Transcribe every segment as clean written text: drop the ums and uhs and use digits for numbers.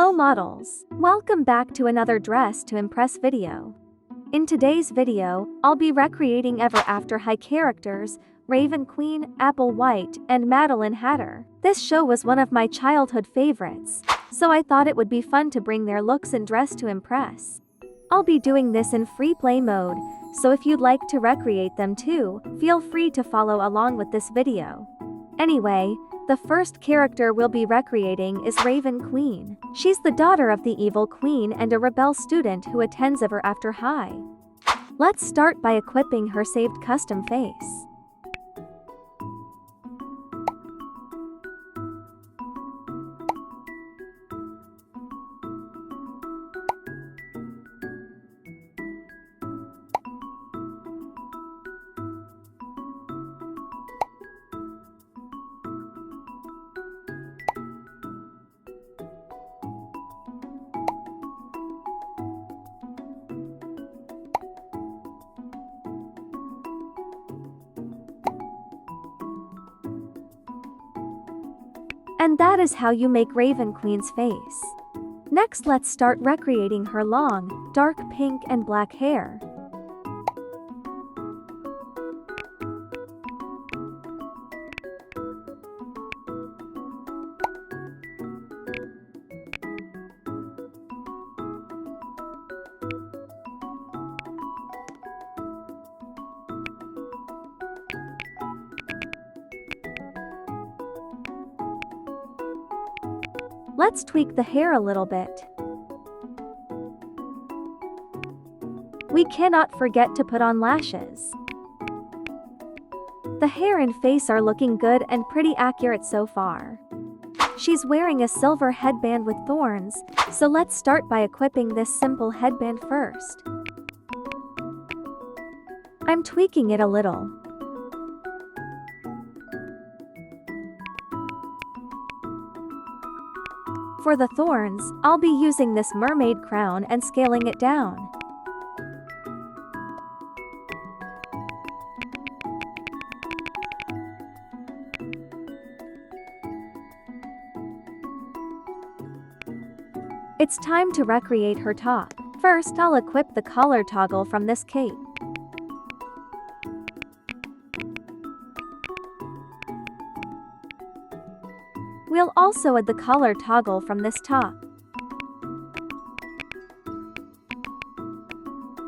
Hello models! Welcome back to another Dress to Impress video. In today's video, I'll be recreating Ever After High characters, Raven Queen, Apple White, and Meline Hatter. This show was one of my childhood favorites, so I thought it would be fun to bring their looks and Dress to Impress. I'll be doing this in free play mode, so if you'd like to recreate them too, feel free to follow along with this video. Anyway, the first character we'll be recreating is Raven Queen. She's the daughter of the evil queen and a rebel student who attends Ever After High. Let's start by equipping her saved custom face. And that is how you make Raven Queen's face. Next, let's start recreating her long, dark pink and black hair. Let's tweak the hair a little bit. We cannot forget to put on lashes. The hair and face are looking good and pretty accurate so far. She's wearing a silver headband with thorns, so let's start by equipping this simple headband first. I'm tweaking it a little. For the thorns, I'll be using this mermaid crown and scaling it down. It's time to recreate her top. First, I'll equip the collar toggle from this cape. We'll also add the collar toggle from this top.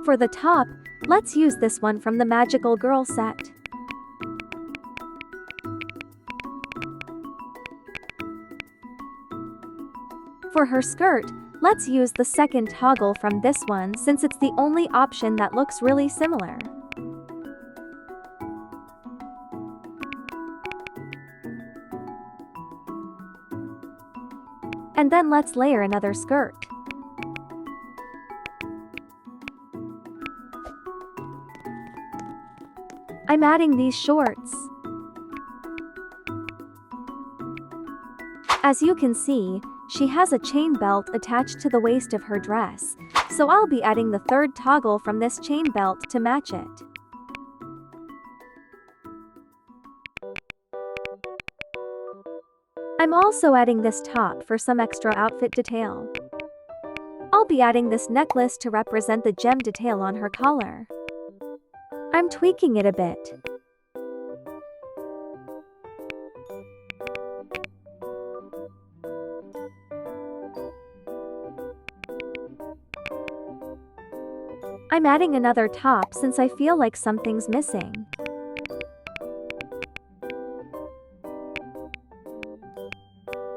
For the top, let's use this one from the Magical Girl set. For her skirt, let's use the second toggle from this one since it's the only option that looks really similar. And then let's layer another skirt. I'm adding these shorts. As you can see, she has a chain belt attached to the waist of her dress, so I'll be adding the third toggle from this chain belt to match it. I'm also adding this top for some extra outfit detail. I'll be adding this necklace to represent the gem detail on her collar. I'm tweaking it a bit. I'm adding another top since I feel like something's missing.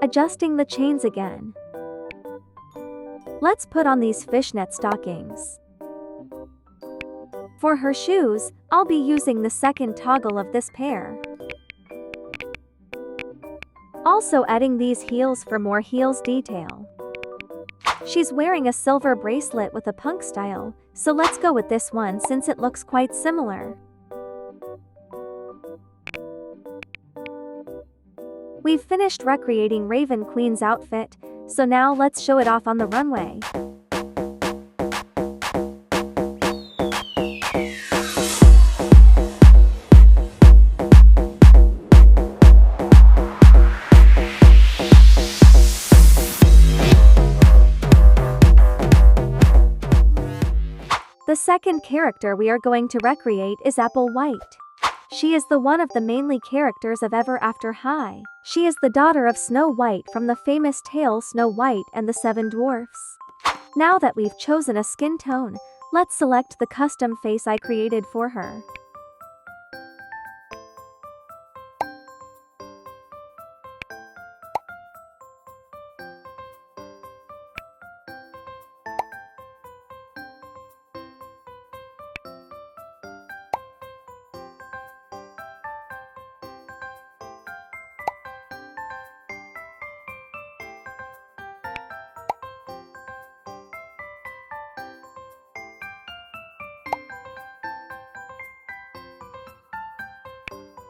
Adjusting the chains again. Let's put on these fishnet stockings. For her shoes, I'll be using the second toggle of this pair. Also adding these heels for more heels detail. She's wearing a silver bracelet with a punk style, so let's go with this one since it looks quite similar. We've finished recreating Raven Queen's outfit, so now let's show it off on the runway. second character we are going to recreate is Apple White. She is the one of the mainly characters of Ever After High. She is the daughter of Snow White from the famous tale Snow White and the Seven Dwarfs. Now that we've chosen a skin tone, let's select the custom face I created for her.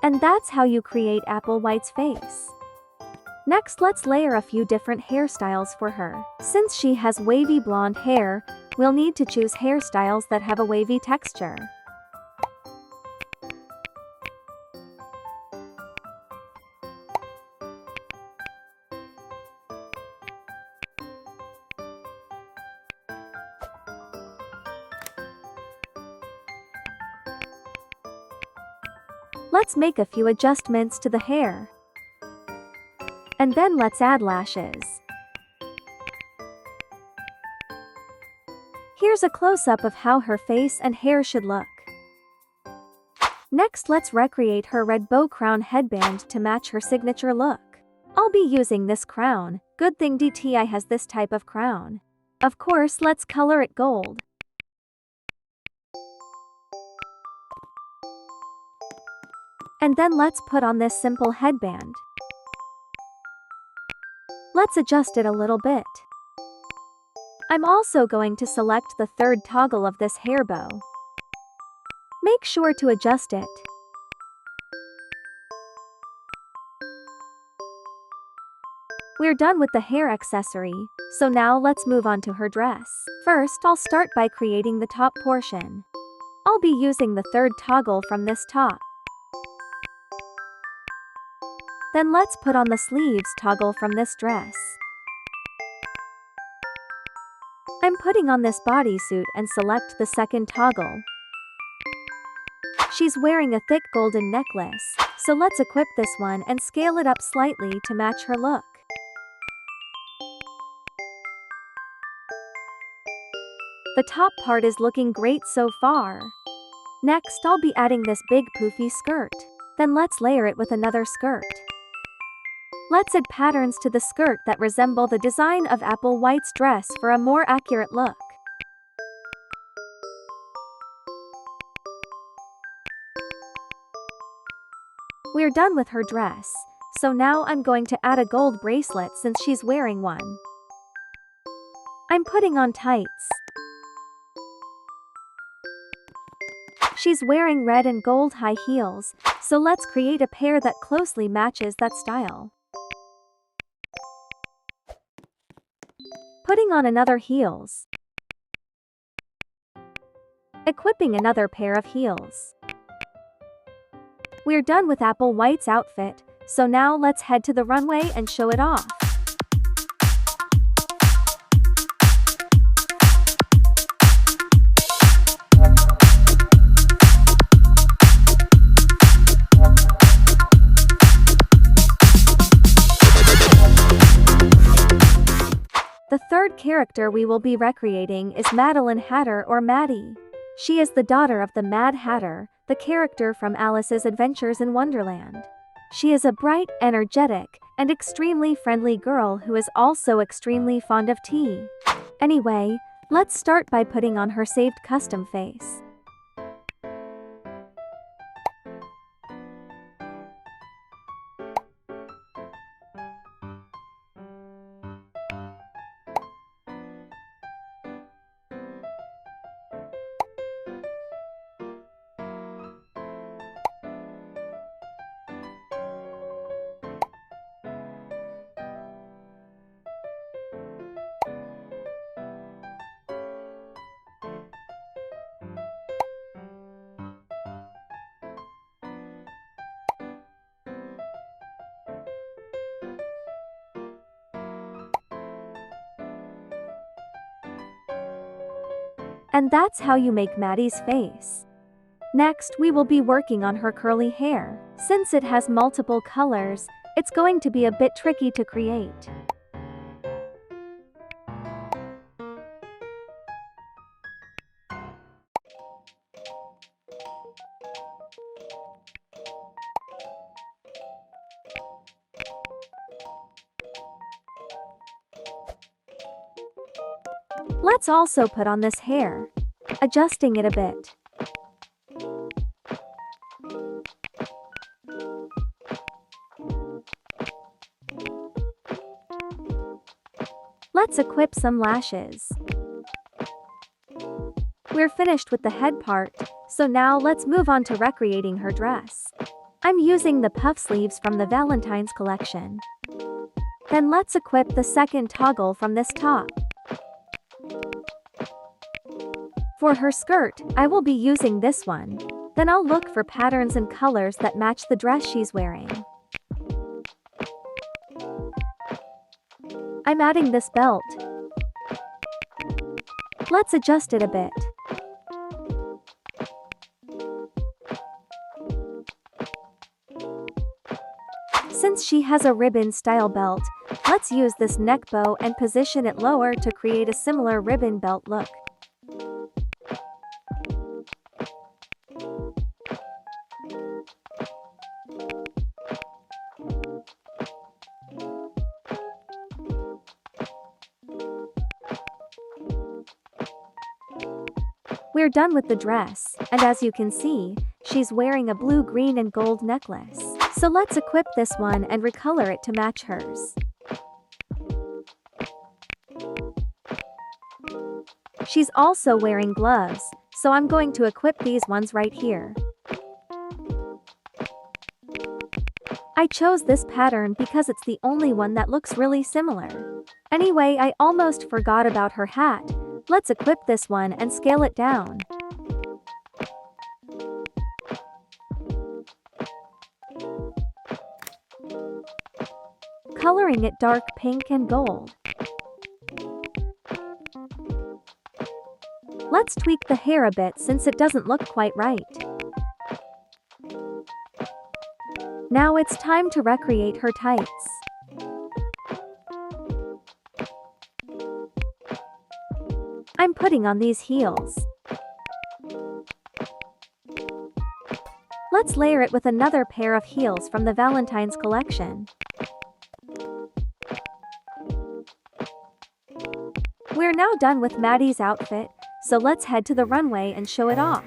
And that's how you create Apple White's face. Next, let's layer a few different hairstyles for her. Since she has wavy blonde hair, we'll need to choose hairstyles that have a wavy texture. Let's make a few adjustments to the hair. And then let's add lashes. Here's a close-up of how her face and hair should look. Next, let's recreate her red bow crown headband to match her signature look. I'll be using this crown. Good thing DTI has this type of crown. Of course, let's color it gold. And then let's put on this simple headband. Let's adjust it a little bit. I'm also going to select the third toggle of this hair bow. Make sure to adjust it. We're done with the hair accessory, so now let's move on to her dress. First, I'll start by creating the top portion. I'll be using the third toggle from this top. Then let's put on the sleeves toggle from this dress. I'm putting on this bodysuit and select the second toggle. She's wearing a thick golden necklace, so let's equip this one and scale it up slightly to match her look. The top part is looking great so far. Next, I'll be adding this big poofy skirt. Then let's layer it with another skirt. Let's add patterns to the skirt that resemble the design of Apple White's dress for a more accurate look. We're done with her dress, so now I'm going to add a gold bracelet since she's wearing one. I'm putting on tights. She's wearing red and gold high heels, so let's create a pair that closely matches that style. Putting on another heels. Equipping another pair of heels. We're done with Apple White's outfit, so now let's head to the runway and show it off. The third character we will be recreating is Meline Hatter or Maddie. She is the daughter of the Mad Hatter, the character from Alice's Adventures in Wonderland. She is a bright, energetic, and extremely friendly girl who is also extremely fond of tea. Anyway, let's start by putting on her saved custom face. And that's how you make Maddie's face. Next, we will be working on her curly hair. Since it has multiple colors, it's going to be a bit tricky to create. Let's also put on this hair, adjusting it a bit. Let's equip some lashes. We're finished with the head part, so now let's move on to recreating her dress. I'm using the puff sleeves from the Valentine's collection. Then let's equip the second toggle from this top. For her skirt, I will be using this one. Then I'll look for patterns and colors that match the dress she's wearing. I'm adding this belt. Let's adjust it a bit. Since she has a ribbon style belt, let's use this neck bow and position it lower to create a similar ribbon belt look. We're done with the dress, and as you can see, she's wearing a blue, green and gold necklace. So let's equip this one and recolor it to match hers. She's also wearing gloves, so I'm going to equip these ones right here. I chose this pattern because it's the only one that looks really similar. Anyway, I almost forgot about her hat. Let's equip this one and scale it down. Coloring it dark pink and gold. Let's tweak the hair a bit since it doesn't look quite right. Now it's time to recreate her tights. I'm putting on these heels. Let's layer it with another pair of heels from the Valentine's collection. We're now done with Maddie's outfit, so let's head to the runway and show it off.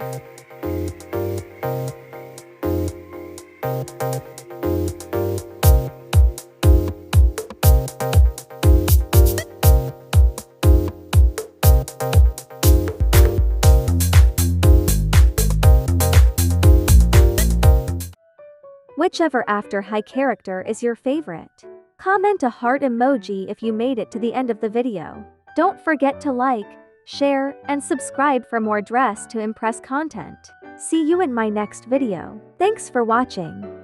Whichever After High character is your favorite. Comment a heart emoji if you made it to the end of the video. Don't forget to like, share, and subscribe for more Dress to Impress content. See you in my next video. Thanks for watching.